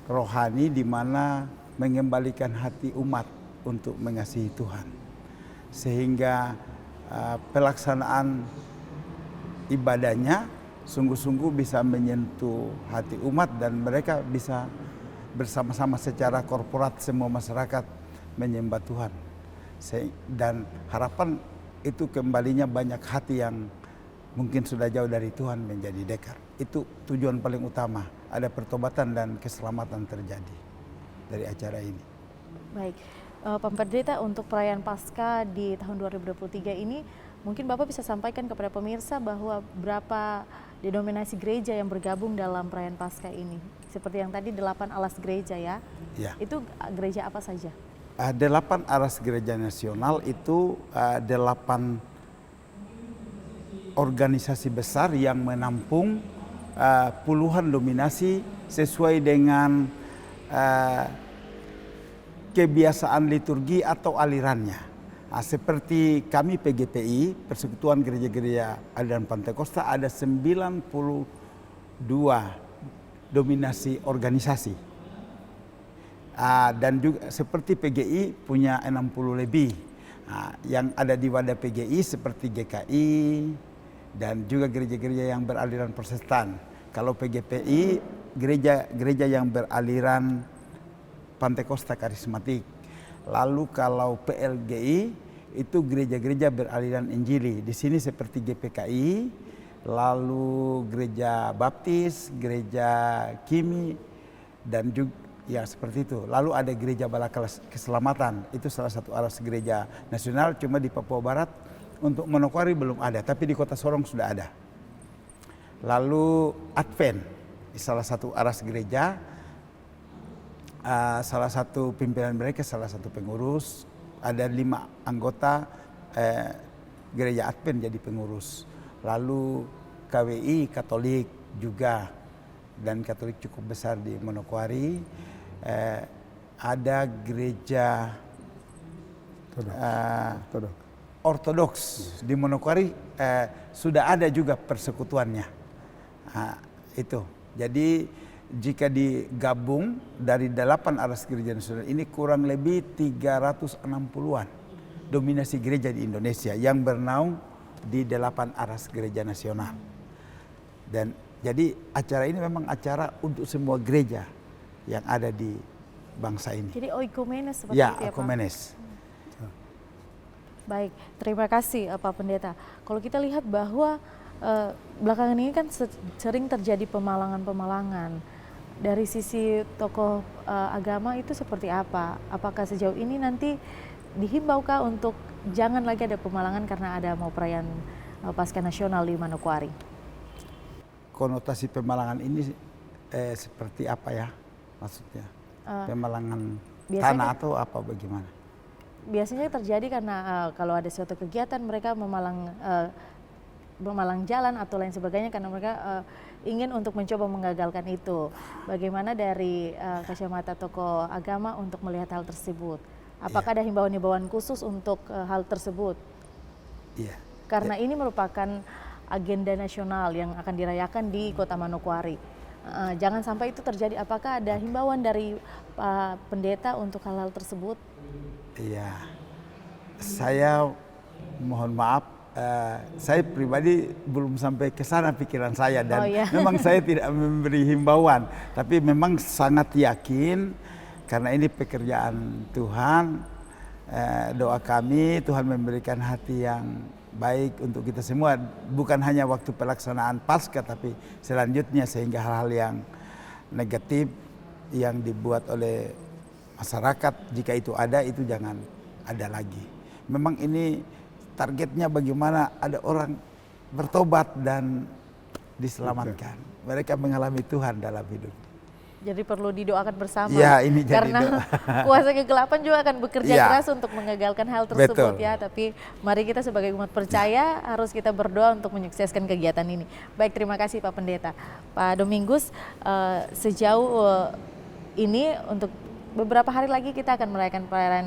rohani di mana mengembalikan hati umat untuk mengasihi Tuhan. Sehingga pelaksanaan ibadahnya sungguh-sungguh bisa menyentuh hati umat dan mereka bisa bersama-sama secara korporat semua masyarakat menyembah Tuhan. Dan harapan itu kembalinya banyak hati yang mungkin sudah jauh dari Tuhan menjadi dekat. Itu tujuan paling utama, ada pertobatan dan keselamatan terjadi dari acara ini. Baik. Pak Pendeta, untuk perayaan Paskah di tahun 2023 ini, mungkin Bapak bisa sampaikan kepada pemirsa bahwa berapa denominasi gereja yang bergabung dalam perayaan Paskah ini? Seperti yang tadi 8 alas gereja ya? Ya. Itu gereja apa saja? 8 alas gereja nasional itu 8 organisasi besar yang menampung puluhan dominasi sesuai dengan kebiasaan liturgi atau alirannya. Seperti kami PGPI, Persekutuan Gereja-Gereja Aliran Pantekosta, ada 92 dominasi organisasi. Dan juga seperti PGI punya 60 lebih. Yang ada di wadah PGI seperti GKI dan juga gereja-gereja yang beraliran Protestan. Kalau PGPI, gereja yang beraliran Pantekosta Karismatik. Lalu kalau PLGI itu gereja-gereja beraliran Injili. Di sini seperti GPKI, lalu gereja Baptis, gereja Kimi, dan juga ya seperti itu. Lalu ada gereja Bala Keselamatan, itu salah satu aras gereja nasional, cuma di Papua Barat untuk Manokwari belum ada, tapi di Kota Sorong sudah ada. Lalu Advent, salah satu aras gereja, salah satu pimpinan mereka, salah satu pengurus, ada 5 anggota gereja Advent jadi pengurus. Lalu KWI Katolik juga, dan Katolik cukup besar di Manokwari. Ada gereja Ortodoks di Manokwari, sudah ada juga persekutuannya. Itu. Jadi jika digabung dari 8 aras gereja nasional ini kurang lebih 360-an dominasi gereja di Indonesia yang bernaung di 8 aras gereja nasional. Dan jadi acara ini memang acara untuk semua gereja yang ada di bangsa ini. Jadi oikomenes seperti ya, itu ya Pak? oikomenes. Baik, terima kasih Pak Pendeta. Kalau kita lihat bahwa belakangan ini kan sering terjadi pemalangan-pemalangan. Dari sisi tokoh agama itu seperti apa? Apakah sejauh ini nanti dihimbaukah untuk jangan lagi ada pemalangan karena ada mau perayaan Paskah Nasional di Manokwari? Konotasi pemalangan ini seperti apa ya maksudnya? Pemalangan tanah atau apa bagaimana? Biasanya terjadi karena kalau ada suatu kegiatan mereka memalang jalan atau lain sebagainya karena mereka ingin untuk mencoba menggagalkan itu. Bagaimana dari kacamata tokoh agama untuk melihat hal tersebut? Apakah ada himbauan-himbauan khusus untuk hal tersebut? Iya. Karena ini merupakan agenda nasional yang akan dirayakan di Kota Manokwari. Jangan sampai itu terjadi. Apakah ada himbauan dari Pak Pendeta untuk hal-hal tersebut? Iya. Saya mohon maaf, saya pribadi belum sampai ke sana pikiran saya dan memang saya tidak memberi himbauan, tapi memang sangat yakin karena ini pekerjaan Tuhan. Doa kami Tuhan memberikan hati yang baik untuk kita semua, bukan hanya waktu pelaksanaan Paskah tapi selanjutnya, sehingga hal-hal yang negatif yang dibuat oleh masyarakat jika itu ada, itu jangan ada lagi. Memang ini targetnya bagaimana ada orang bertobat dan diselamatkan. Mereka mengalami Tuhan dalam hidup. Jadi perlu didoakan bersama. Ya, ini jadi karena kuasa kegelapan juga akan bekerja keras untuk mengagalkan hal tersebut. Betul. Ya. Tapi mari kita sebagai umat percaya harus kita berdoa untuk menyukseskan kegiatan ini. Baik, terima kasih Pak Pendeta. Pak Domingus, sejauh ini untuk beberapa hari lagi kita akan merayakan perayaan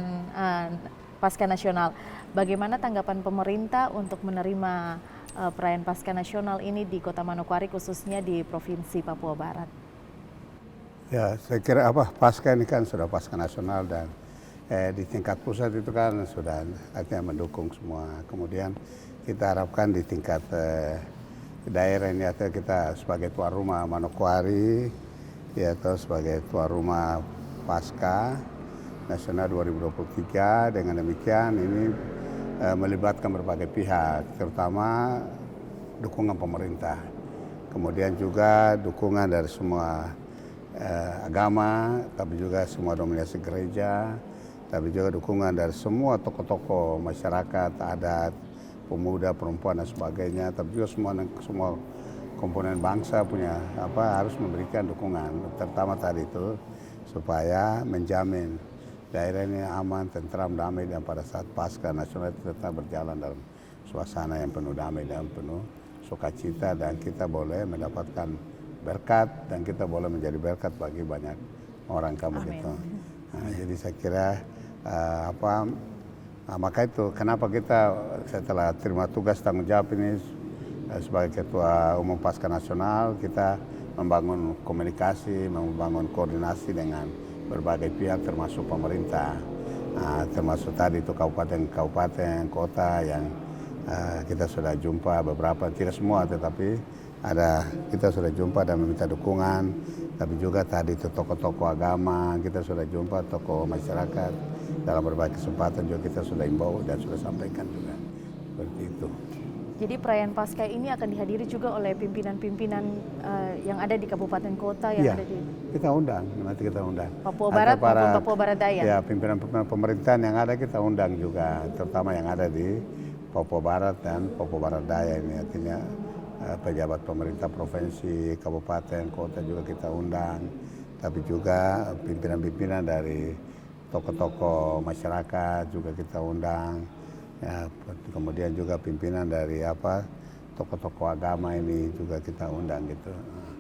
Paskah Nasional. Bagaimana tanggapan pemerintah untuk menerima perayaan Paskah Nasional ini di Kota Manokwari, khususnya di Provinsi Papua Barat? Ya, saya kira Paskah ini kan sudah Paskah Nasional dan di tingkat pusat itu kan sudah akhirnya mendukung semua. Kemudian kita harapkan di tingkat daerah ini atau kita sebagai tuan rumah Manokwari, ya, atau sebagai tuan rumah Paskah Nasional 2023, dengan demikian ini melibatkan berbagai pihak, terutama dukungan pemerintah, kemudian juga dukungan dari semua agama, tapi juga semua dominasi gereja, tapi juga dukungan dari semua tokoh-tokoh masyarakat, adat, pemuda, perempuan dan sebagainya, tapi juga semua komponen bangsa punya harus memberikan dukungan, terutama tadi itu supaya menjamin daerah ini aman, tentram, damai, dan pada saat Paskah Nasional itu tetap berjalan dalam suasana yang penuh damai dan penuh sukacita, dan kita boleh mendapatkan berkat dan kita boleh menjadi berkat bagi banyak orang kamu gitu. Nah, jadi saya kira maka itu kenapa kita setelah terima tugas tanggung jawab ini sebagai Ketua Umum Paskah Nasional, kita membangun komunikasi, membangun koordinasi dengan berbagai pihak termasuk pemerintah, termasuk tadi itu kabupaten, kota yang kita sudah jumpa beberapa, tidak semua tetapi kita sudah jumpa dan meminta dukungan, tapi juga tadi itu tokoh-tokoh agama, kita sudah jumpa tokoh masyarakat, dalam berbagai kesempatan juga kita sudah imbau dan sudah sampaikan juga seperti itu. Jadi perayaan Paskah ini akan dihadiri juga oleh pimpinan-pimpinan yang ada di kabupaten kota yang Iya, ada di kita undang, nanti kita undang. Papua Ada Barat maupun Papua Barat Daya. Ya, pimpinan-pimpinan pemerintahan yang ada kita undang juga, terutama yang ada di Papua Barat dan Papua Barat Daya ini, artinya pejabat pemerintah provinsi, kabupaten, kota juga kita undang, tapi juga pimpinan-pimpinan dari tokoh-tokoh masyarakat juga kita undang. Ya, kemudian juga pimpinan dari tokoh-tokoh agama ini juga kita undang gitu.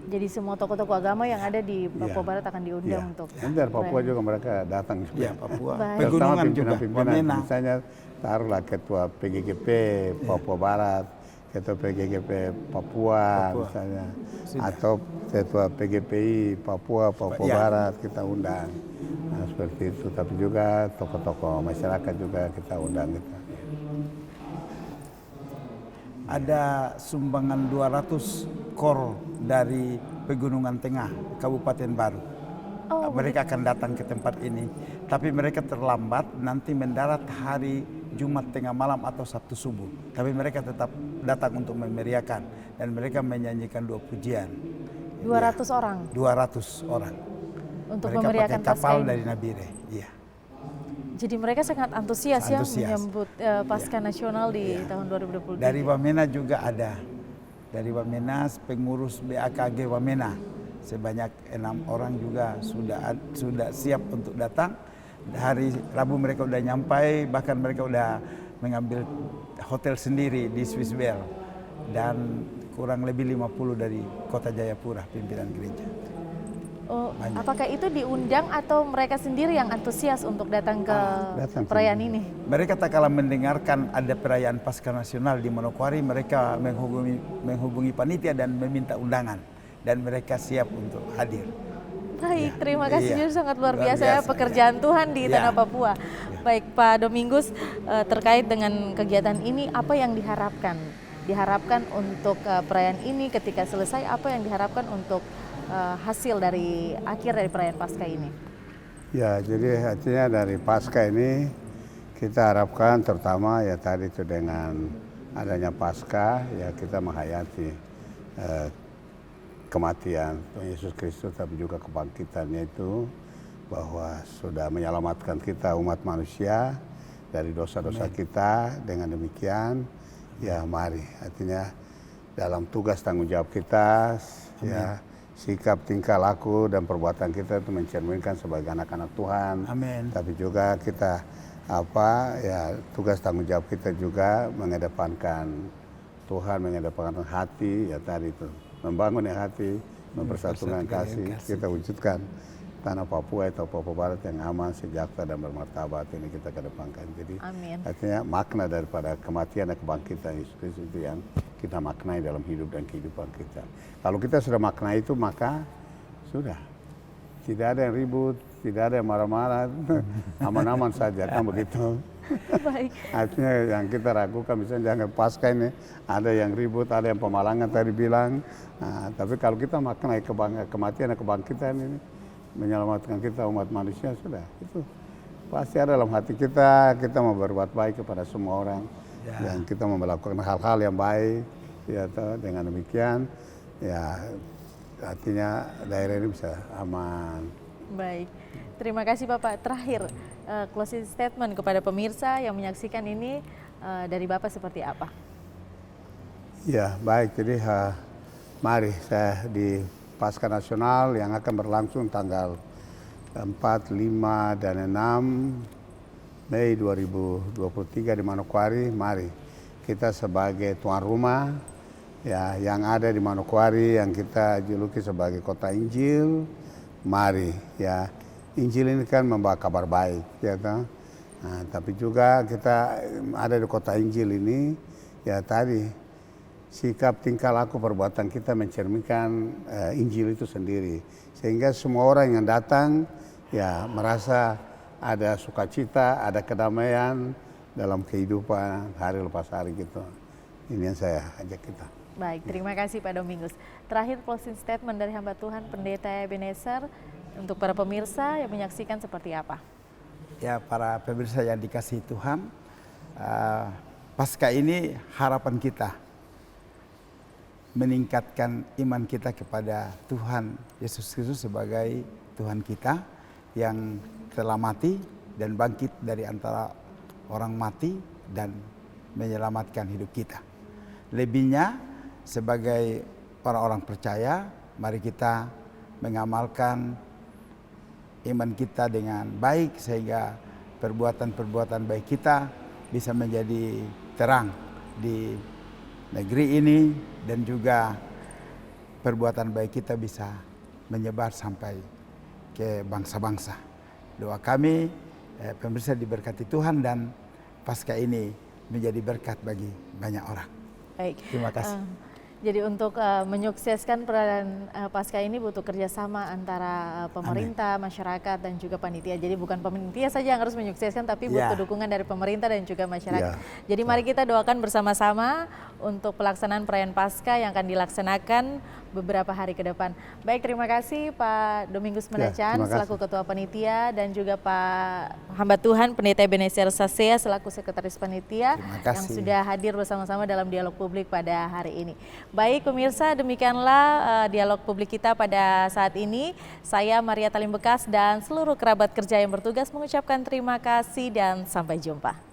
Jadi semua tokoh-tokoh agama yang ada di Papua Barat akan diundang untuk. Nanti dari Papua juga mereka datang juga. Ya, Papua. Baik. Pegunungan juga. Pimpinan, Wamena. misalnya taruhlah ketua PGGP Papua Barat, ketua PGGP Papua misalnya, atau ketua PGPI Papua Barat kita undang. Nah, seperti itu. Tapi juga tokoh-tokoh masyarakat juga kita undang gitu. Ada sumbangan 200 kor dari Pegunungan Tengah, Kabupaten Baru. Mereka akan datang ke tempat ini, tapi mereka terlambat, nanti mendarat hari Jumat tengah malam atau Sabtu subuh. Tapi mereka tetap datang untuk memeriahkan dan mereka menyanyikan 2 pujian. 200 orang 200 orang. untuk Mereka memeriahkan pakai kapal Paskah ini. dari Nabire. Iya. Jadi mereka sangat antusias ya Antusias. menyambut Paskah Nasional di tahun 2023. Dari Wamena juga ada. Dari Wamena pengurus BAKG Wamena sebanyak 6 orang juga sudah siap untuk datang. Hari Rabu mereka udah nyampai, bahkan mereka udah mengambil hotel sendiri di Swiss Bell dan kurang lebih 50 dari Kota Jayapura pimpinan gereja. Oh, apakah itu diundang atau mereka sendiri yang antusias untuk datang ke perayaan ini? Mereka tak kalah mendengarkan ada perayaan Paskah Nasional di Manokwari, mereka menghubungi panitia dan meminta undangan dan mereka siap untuk hadir. Baik, terima kasih Iya. sangat luar Luar biasa ya biasa, pekerjaan Tuhan di Iya. tanah Papua. Baik, Pak Domingus, terkait dengan kegiatan ini apa yang diharapkan? Diharapkan untuk perayaan ini ketika selesai, apa yang diharapkan untuk hasil dari akhir dari perayaan Paskah ini? Ya, jadi artinya dari Paskah ini kita harapkan terutama ya tadi itu dengan adanya Paskah ya kita menghayati kematian Tuhan Yesus Kristus tapi juga kebangkitannya itu bahwa sudah menyelamatkan kita umat manusia dari dosa-dosa kita. Dengan demikian ya mari artinya dalam tugas tanggung jawab kita ya sikap, tingkah laku dan perbuatan kita itu mencerminkan sebagai anak-anak Tuhan. Amin. Tapi juga kita tugas tanggung jawab kita juga mengedepankan Tuhan, mengedepankan hati ya tadi itu membangun hati, mempersatukan kasih, kita wujudkan tanah Papua atau Papua Barat yang aman, sejahtera dan bermartabat ini kita kedepankan. Jadi Amin. artinya makna daripada kematian dan kebangkitan Yesus Kristus itu yang kita maknai dalam hidup dan kehidupan kita. Kalau kita sudah maknai itu maka sudah tidak ada yang ribut, tidak ada yang marah-marah, aman-aman saja kan begitu. Baik. Artinya yang kita ragukan misalnya jangan Paskah ini ada yang ribut, ada yang pemalangan tadi bilang. Nah, tapi kalau kita maknai kematian dan kebangkitan ini menyelamatkan kita umat manusia sudah itu pasti ada dalam hati kita mau berbuat baik kepada semua orang dan kita mau melakukan hal-hal yang baik ya dengan demikian ya artinya daerah ini bisa aman. Baik, terima kasih Bapak. Terakhir, closing statement kepada pemirsa yang menyaksikan ini dari Bapak seperti apa? Ya baik, jadi mari saya di Paskah Nasional yang akan berlangsung tanggal 4, 5, dan 6 Mei 2023 di Manokwari. Mari kita sebagai tuan rumah ya yang ada di Manokwari yang kita juluki sebagai kota Injil. Mari ya Injil ini kan membawa kabar baik ya toh. Nah, tapi juga kita ada di kota Injil ini ya tadi sikap, tingkah laku, perbuatan kita mencerminkan Injil itu sendiri. Sehingga semua orang yang datang ya merasa ada sukacita, ada kedamaian dalam kehidupan hari lepas hari gitu. Ini yang saya ajak kita. Baik, terima kasih Pak Domingus. Terakhir closing statement dari hamba Tuhan Pendeta Ebenezer untuk para pemirsa yang menyaksikan seperti apa? Ya para pemirsa yang dikasihi Tuhan, Paskah ini harapan kita meningkatkan iman kita kepada Tuhan Yesus Kristus sebagai Tuhan kita yang telah mati dan bangkit dari antara orang mati dan menyelamatkan hidup kita. Lebihnya sebagai orang-orang percaya, mari kita mengamalkan iman kita dengan baik sehingga perbuatan-perbuatan baik kita bisa menjadi terang di negeri ini dan juga perbuatan baik kita bisa menyebar sampai ke bangsa-bangsa. Doa kami pemirsa diberkati Tuhan dan Paskah ini menjadi berkat bagi banyak orang. Baik. Terima kasih. Jadi untuk menyukseskan perayaan Paskah ini butuh kerjasama antara pemerintah, masyarakat dan juga panitia. Jadi bukan panitia saja yang harus menyukseskan, tapi butuh dukungan dari pemerintah dan juga masyarakat. Jadi mari kita doakan bersama-sama untuk pelaksanaan perayaan Paskah yang akan dilaksanakan beberapa hari ke depan. Baik, terima kasih Pak Domingus Menacan selaku Ketua Panitia dan juga Pak hamba Tuhan Pendeta Ebenezer Sasea selaku Sekretaris Panitia yang sudah hadir bersama-sama dalam dialog publik pada hari ini. Baik pemirsa, demikianlah dialog publik kita pada saat ini. Saya Maria Talim Bekas dan seluruh kerabat kerja yang bertugas mengucapkan terima kasih dan sampai jumpa.